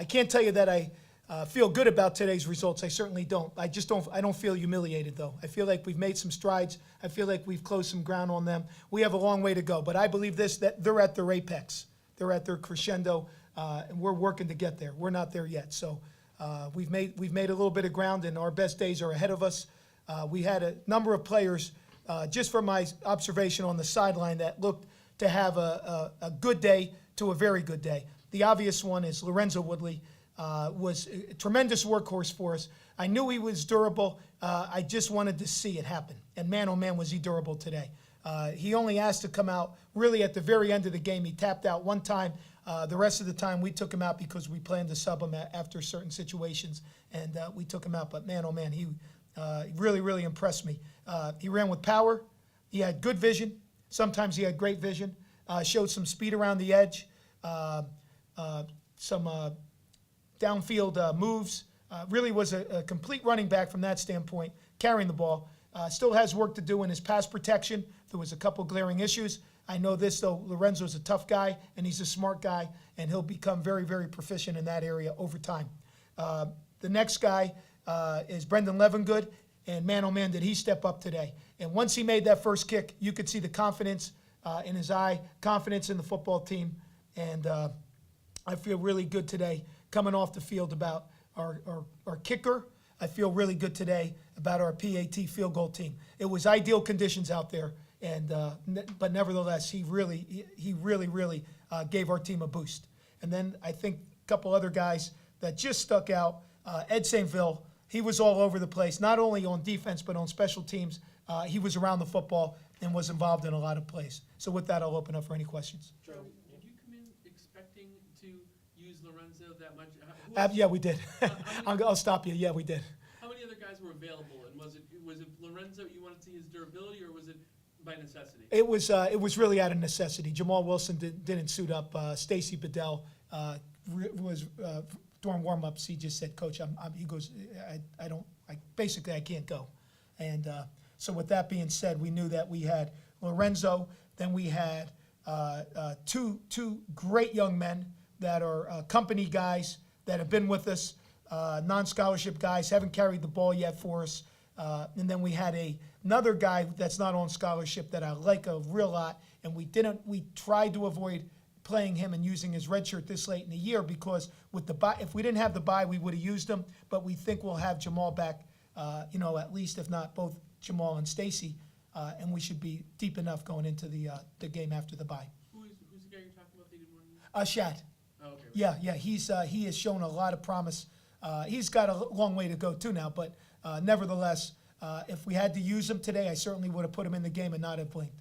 can't tell you that I feel good about today's results. I certainly don't. I don't feel humiliated, though. I feel like we've made some strides. I feel like we've closed some ground on them. We have a long way to go, but I believe that they're at their apex. They're at their crescendo, and we're working to get there. We're not there yet. So we've made a little bit of ground, and our best days are ahead of us. We had a number of players, just from my observation on the sideline, that looked to have a good day to a very good day. The obvious one is Lorenzo Woodley. Was a tremendous workhorse for us. I knew he was durable. I just wanted to see it happen. And man, oh man, was he durable today. He only asked to come out really at the very end of the game. He tapped out one time. The rest of the time we took him out because we planned to sub him after certain situations, and we took him out. But man, oh man, he really, really impressed me. He ran with power. He had good vision. Sometimes he had great vision. Showed some speed around the edge. Some downfield moves. Really was a complete running back from that standpoint, carrying the ball. Still has work to do in his pass protection. There was a couple glaring issues. I know this, though. Lorenzo's a tough guy, and he's a smart guy, and he'll become very, very proficient in that area over time. The next guy is Brendon Levengood, and man, oh man, did he step up today. And once he made that first kick, you could see the confidence in his eye, confidence in the football team, and I feel really good today coming off the field about our kicker. I feel really good today about our PAT field goal team. It was ideal conditions out there, and but nevertheless, he really gave our team a boost. And then I think a couple other guys that just stuck out. Ed St. Ville, he was all over the place, not only on defense but on special teams. He was around the football and was involved in a lot of plays. So with that, I'll open up for any questions. Joe, did you come in expecting to use Lorenzo that much? Yeah, we did. I'll stop you. Yeah, we did. How many other guys were available, and was it Lorenzo you wanted to see his durability, or was it by necessity? It was really out of necessity. Jamal Wilson didn't suit up. Stacy Bedell was during warm-ups. He just said, "Coach, he goes, I can't go." And so with that being said, we knew that we had Lorenzo. Then we had two great young men that are company guys that have been with us, non-scholarship guys, haven't carried the ball yet for us. And then we had another guy that's not on scholarship that I like a real lot, and we tried to avoid playing him and using his red shirt this late in the year because with the bye, if we didn't have the bye, we would have used him. But we think we'll have Jamal back, at least if not both Jamal and Stacy, and we should be deep enough going into the game after the bye. Who's the guy you're talking about that you didn't want to use? Shad. Oh, okay. Yeah, he has shown a lot of promise. He's got a long way to go too now, but nevertheless, if we had to use him today, I certainly would have put him in the game and not have blinked.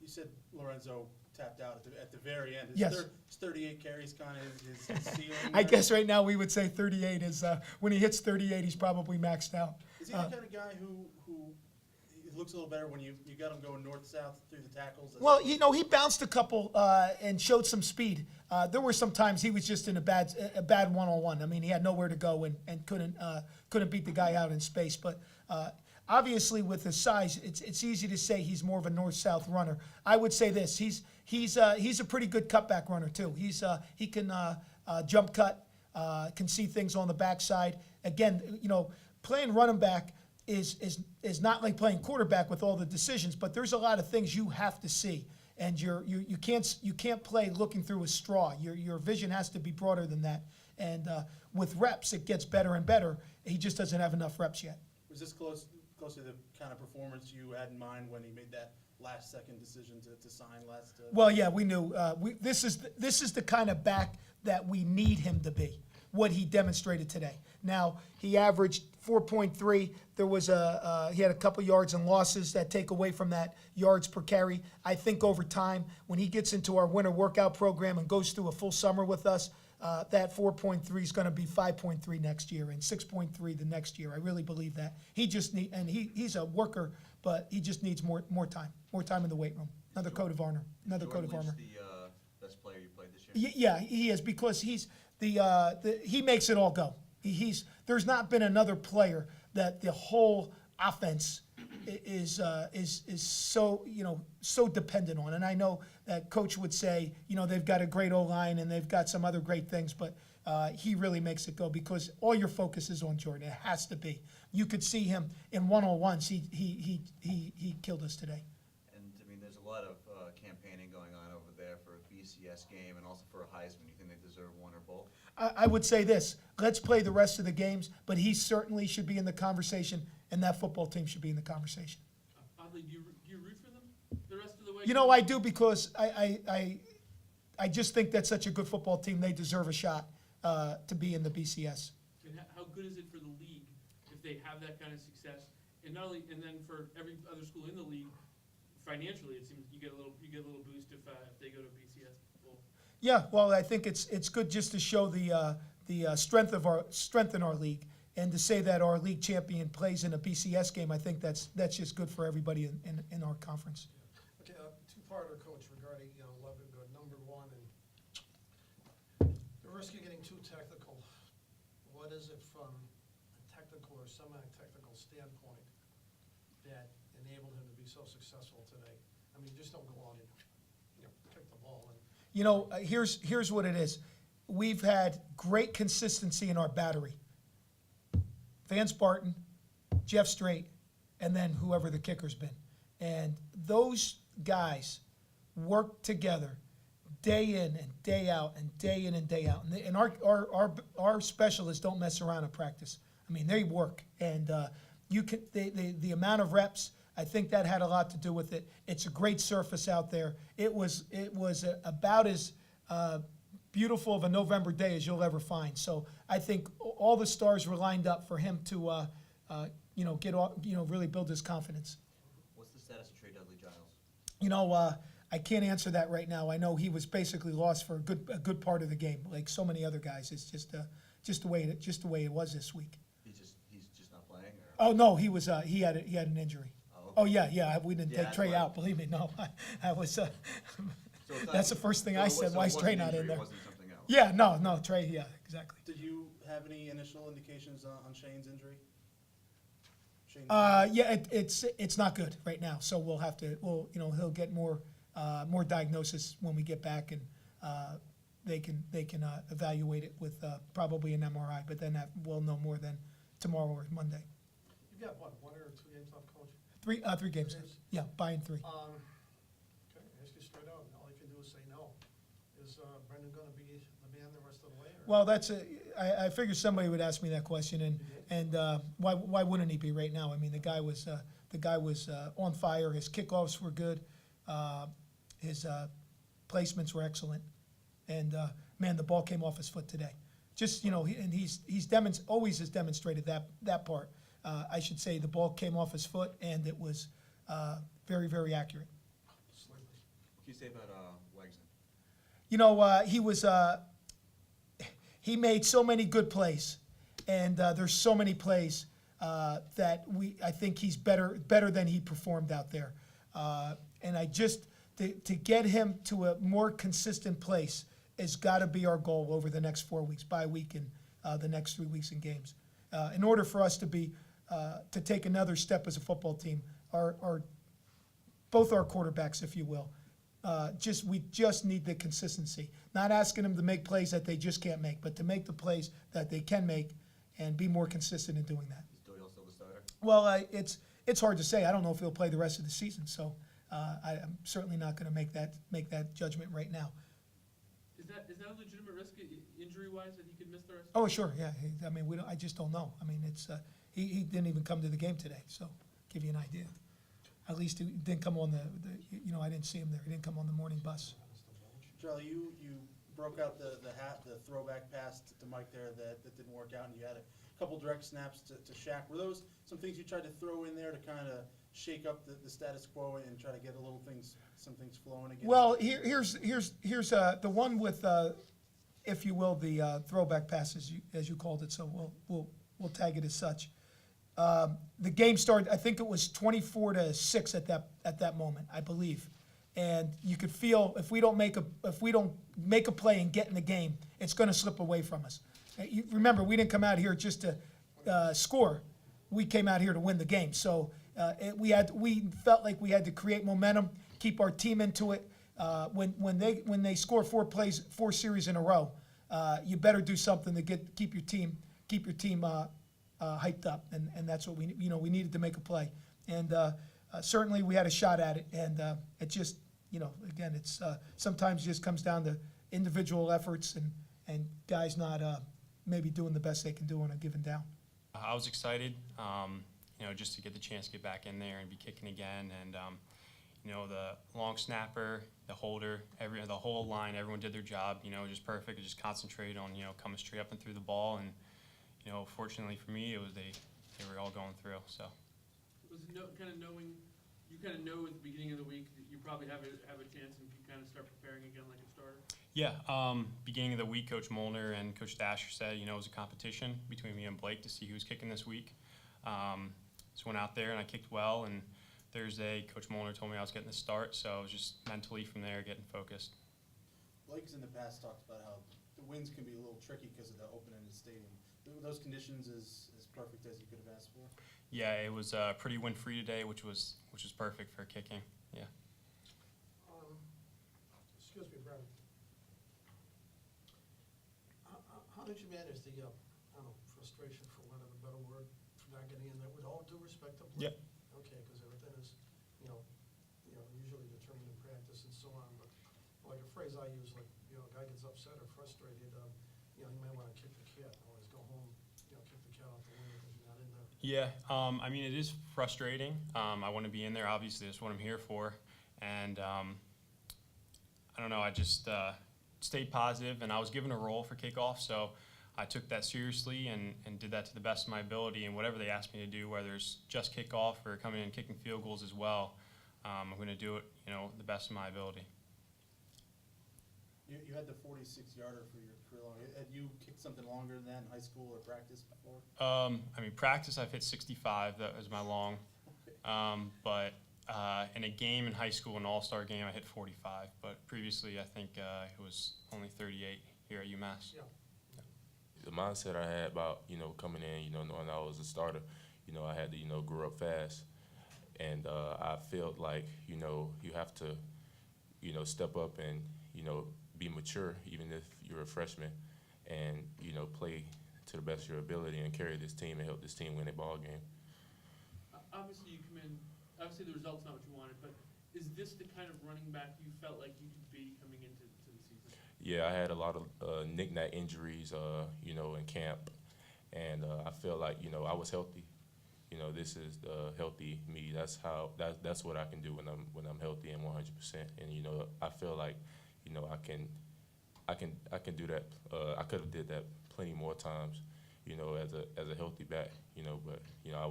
You said Lorenzo tapped out at the very end. Yes. 38 carries kind of his ceiling? I guess right now we would say 38 is when he hits 38, he's probably maxed out. Is he the kind of guy who looks a little better when you got him going north-south through the tackles? Well, he bounced a couple and showed some speed. There were some times he was just in a bad one-on-one. I mean, he had nowhere to go and couldn't beat the guy out in space. But obviously, with his size, it's easy to say he's more of a north-south runner. I would say this: he's a pretty good cutback runner too. He can jump cut, can see things on the backside. Again, playing running back is not like playing quarterback with all the decisions, but there's a lot of things you have to see, and you can't play looking through a straw. Your vision has to be broader than that, and with reps it gets better and better. He just doesn't have enough reps yet. Was this close to the kind of performance you had in mind when he made that last-second decision to sign last? Well, yeah, we knew this is the kind of back that we need him to be. What he demonstrated today. Now he averaged 4.3. There was he had a couple yards and losses that take away from that yards per carry. I think over time, when he gets into our winter workout program and goes through a full summer with us, that 4.3 is going to be 5.3 next year and 6.3 the next year. I really believe that. He just he's a worker, but he just needs more time in the weight room. Another coat of armor. Another coat of armor. The best player you played this year? Yeah, he is, because he's he makes it all go. There's not been another player that the whole offense is so dependent on. And I know that Coach would say, they've got a great O-line and they've got some other great things, but he really makes it go because all your focus is on Jordan. It has to be. You could see him in one-on-ones. He killed us today. And, I mean, there's a lot of campaigning going on over there for a BCS game and also for a Heisman. You think they deserve one or both? I would say this, let's play the rest of the games, but he certainly should be in the conversation, and that football team should be in the conversation. Oddly, do you root for them the rest of the way? You know, I do because I just think that's such a good football team. They deserve a shot to be in the BCS. And how good is it for the league if they have that kind of success? And not only, and then for every other school in the league, financially, it seems you get a little boost if they go to BCS bowl. Yeah, well, I think it's good just to show the strength in our league, and to say that our league champion plays in a BCS game. I think that's just good for everybody in our conference. Okay, two-parter, Coach, regarding Levengood. Number one, and the risk of getting too technical. What is it from a technical or semi-technical standpoint that enabled him to be so successful today? I mean, just don't go out and pick the ball and. You know, here's what it is. We've had great consistency in our battery. Vance Barton, Jeff Strait, and then whoever the kicker's been. And those guys work together day in and day out and day in and day out. And our specialists don't mess around in practice. I mean, they work. And the amount of reps, I think that had a lot to do with it. It's a great surface out there. It was about as beautiful of a November day as you'll ever find. So I think all the stars were lined up for him to, really build his confidence. What's the status of Trey Dudley-Giles? You know, I can't answer that right now. I know he was basically lost for a good part of the game, like so many other guys. It's just the way it was this week. He's just not playing, or? Oh no, he had an injury. Oh, Oh yeah, we didn't Yeah, take that's Trey why. out. Believe me, no, I was. So it's not- That's the first thing so I it was- said. so Why it is wasn't Trey not injury, in there? It wasn't something else. Yeah, no, Trey. Yeah, exactly. Did you have any initial indications on Shane's injury? Shane's Yeah, it's not good right now. So he'll get more diagnosis when we get back, and they can evaluate it with probably an MRI. But then we'll know more than tomorrow or Monday. You've got, what, 1 or 2 games left, Coach? Three games. Games? Yeah, buying 3. Okay, ask you straight out, and all you can do is say no. Is Brendon going to be the man the rest of the way? Or? Well, I figured somebody would ask me that question, and why wouldn't he be right now? I mean, the guy was on fire. His kickoffs were good. His placements were excellent, and man, the ball came off his foot today. Just he's always has demonstrated that part. I should say the ball came off his foot, and it was very, very accurate. Sleepers. What can you say about Wagsman? You know, he made so many good plays, and there's so many plays that I think he's better than he performed out there. And I just to get him to a more consistent place has got to be our goal over the next 4 weeks, bye week, and the next 3 weeks in games. In order for us to take another step as a football team, both our quarterbacks, if you will, we just need the consistency. Not asking them to make plays that they just can't make, but to make the plays that they can make and be more consistent in doing that. Is Doyle still the starter? Well, it's hard to say. I don't know if he'll play the rest of the season, so I'm certainly not going to make that judgment right now. Is that a legitimate risk injury-wise that he could miss the rest? Oh, sure, yeah. I just don't know. I mean, he didn't even come to the game today, so give you an idea. At least he didn't come on I didn't see him there. He didn't come on the morning bus. Charlie, you broke out the throwback pass to Mike there that didn't work out, and you had a couple direct snaps to Shaq. Were those some things you tried to throw in there to kind of shake up the status quo and try to get some things flowing again? Well, here's the one with, if you will, the throwback pass as you called it. So we'll tag it as such. The game started. I think it was 24-6 at that moment, I believe. And you could feel if we don't make a play and get in the game, it's going to slip away from us. Remember, we didn't come out here just to score. We came out here to win the game. So we felt like we had to create momentum, keep our team into it. When they score 4 series in a row, you better do something to keep your team hyped up, and that's what we needed to make a play, and certainly we had a shot at it, and it just again it's sometimes just comes down to individual efforts and guys not maybe doing the best they can do on a given down. I was excited, just to get the chance to get back in there and be kicking again. And, the long snapper, the holder, the whole line, everyone did their job, just perfect. Just concentrated on, coming straight up and through the ball. And, fortunately for me, they were all going through, so. Was it you kind of know at the beginning of the week that you probably have a chance and you kind of start preparing again like a starter? Yeah, beginning of the week, Coach Molnar and Coach Dasher said, it was a competition between me and Blake to see who was kicking this week. Just went out there and I kicked well, and Thursday, Coach Molnar told me I was getting the start, so I was just mentally from there getting focused. Blake's in the past talked about how the winds can be a little tricky because of the open-ended stadium. Were those conditions as perfect as you could have asked for? Yeah, it was pretty wind-free today, which was perfect for kicking. Yeah. Excuse me, Brendon. How did you manage the, frustration, for want of a better word, for not getting in there? With all due respect to Blake. Yep. Okay, because everything is, usually determined in practice and so on. But like a phrase I use, like, a guy gets upset or frustrated, he might want to kick the cat. Always go home, kick the cat out the window because you're not in there. Yeah, it is frustrating. I want to be in there, obviously. That's what I'm here for. And I don't know, I just stayed positive, and I was given a role for kickoff, so I took that seriously and did that to the best of my ability. And whatever they asked me to do, whether it's just kickoff or coming in and kicking field goals as well, I'm going to do it, the best of my ability. You had the 46-yarder for your career long. Had you kicked something longer than that in high school or practice before? Practice I've hit 65. That was my long. But in a game in high school, an all-star game, I hit 45. But previously, I think it was only 38 here at UMass. Yeah. The mindset I had about, coming in, knowing I was a starter, I had to, grow up fast. And I felt like, you have to, step up and, be mature, even if you're a freshman, and, play to the best of your ability and carry this team and help this team win a ball game. Obviously, you come in. Obviously, the result's not what you wanted, but is this the kind of running back you felt like you could be coming into the season? Yeah, I had a lot of knick-knack injuries, in camp, and I feel like, I was healthy. This is the healthy me. That's what I can do when I'm healthy and 100%. And I feel like, I can do that. I could have did that plenty more times, as a healthy back. But I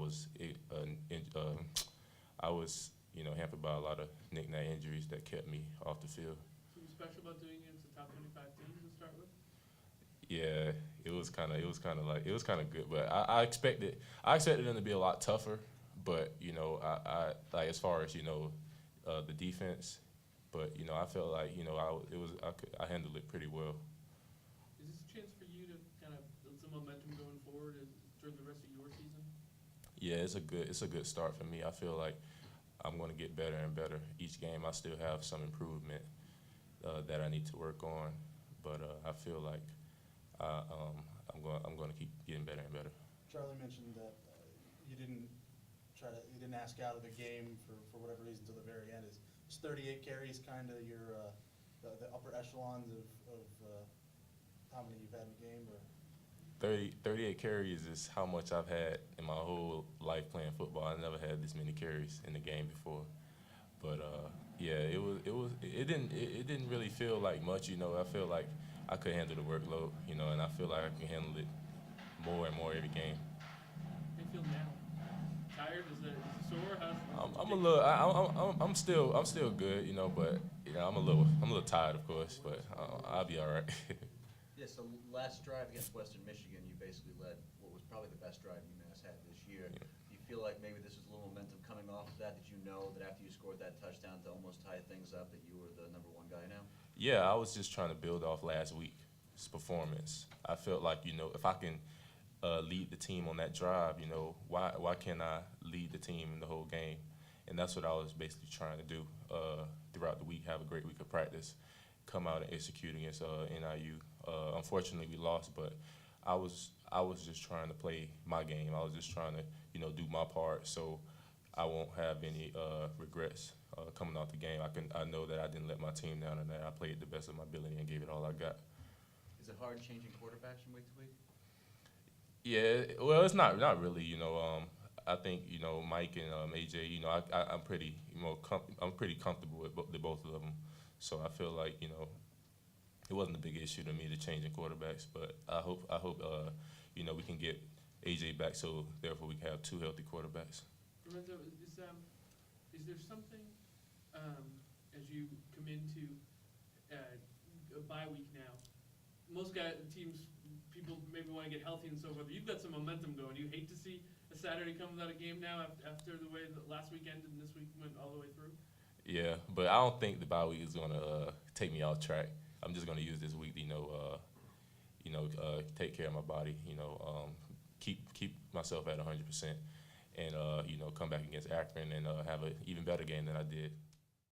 was hampered by a lot of knick-knack injuries that kept me off the field. Something special about doing it against the top 25 teams to start with? Yeah, it was kind of good, but I expected them to be a lot tougher. But I like, as far as the defense, but I felt like I handled it pretty well. Is this a chance for you to kind of build some momentum going forward during the rest of your season? Yeah, it's a good start for me. I feel like I'm going to get better and better each game. I still have some improvement that I need to work on, but I feel like I'm going to keep getting better and better. Charley mentioned that you didn't ask out of the game for whatever reason until the very end. Is 38 carries kind of your the upper echelons of how many you've had in a game? Or 38 carries is how much I've had in my whole life playing football. I never had this many carries in the game before, but yeah, it didn't really feel like much. I feel like I could handle the workload, and I feel like I can handle it more and more every game. How do you feel now? Tired? Is it sore? I'm a little. I'm still good, but I'm a little tired, of course, but I'll be all right. Yeah, so last drive against Western Michigan, you basically led what was probably the best drive UMass had this year. Yeah. Do you feel like maybe this was a little momentum coming off of that? Did you know that after you scored that touchdown to almost tie things up that you were the #1 guy now? Yeah, I was just trying to build off last week's performance. I felt like, if I can lead the team on that drive, why can't I lead the team in the whole game? And that's what I was basically trying to do throughout the week, have a great week of practice. come out and execute against NIU. Unfortunately, we lost, but I was just trying to play my game. I was just trying to, do my part, so I won't have any regrets coming off the game. I know that I didn't let my team down, and that I played the best of my ability and gave it all I got. Is it hard changing quarterbacks from week to week? Yeah, well, it's not really. I think Mike and AJ. I'm pretty I'm pretty comfortable with the both of them. So I feel like it wasn't a big issue to me to changing quarterbacks. But I hope we can get AJ back, so therefore we can have 2 healthy quarterbacks. Lorenzo, is there something as you come into a bye week now? Most teams, people maybe want to get healthy and so forth. You've got some momentum going. You hate to see a Saturday come without a game now after the way that last week ended and this week went all the way through. Yeah, but I don't think the bye week is gonna take me off track. I'm just gonna use this week, take care of my body, keep myself at 100%, and come back against Akron and have an even better game than I did.